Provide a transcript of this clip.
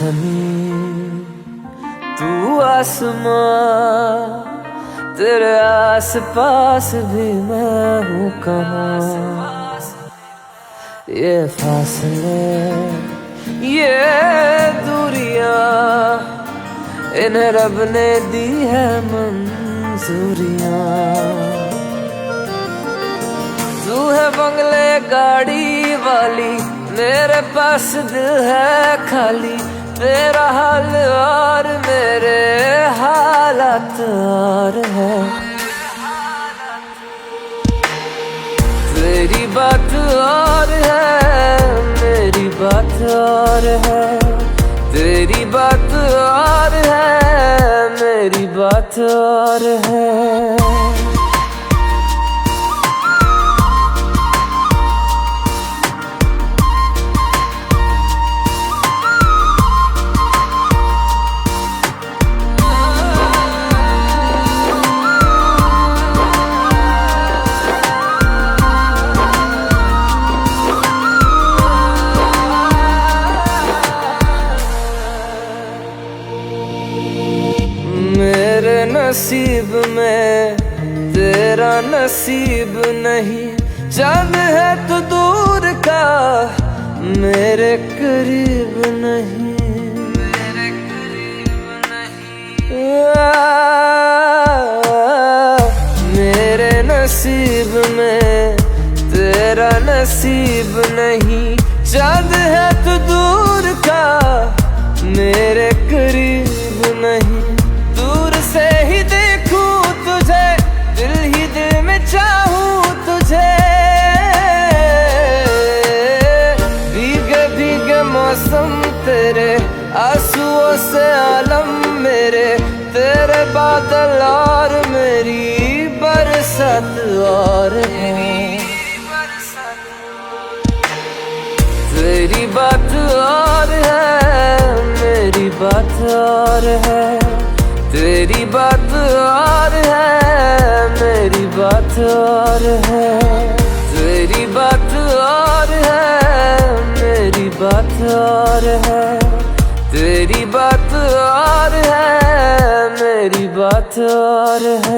ज़मीन तू आसमां, तेरे आस पास भी मैं हूँ कहाँ। ये फासले ये दूरियां, इन्हें रब ने दी है मंजूरियां। तू है बंगले गाड़ी वाली, मेरे पास दिल है खाली। तेरा हाल और मेरे हालात और है। तेरी बात और है, मेरी बात और है। तेरी बात और है, मेरी बात और है। मेरे नसीब में तेरा नसीब नहीं। चांद है तो दूर का, मेरे करीब नहीं। मेरे नसीब में तेरा नसीब नहीं। चांद है तो दूर का, मेरे करीब नहीं। दूर से ही देखूं तुझे, दिल ही दिल में चाहूं तुझे। भीगे भीगे मौसम तेरे, आंसुओं से आलम मेरे। तेरे बादल और मेरी बरसात और है। तेरी बात और है, मेरी बात और है। तेरी बात और है, मेरी बात और है। तेरी बात और है, मेरी बात और है। तेरी बात और है, मेरी बात और है।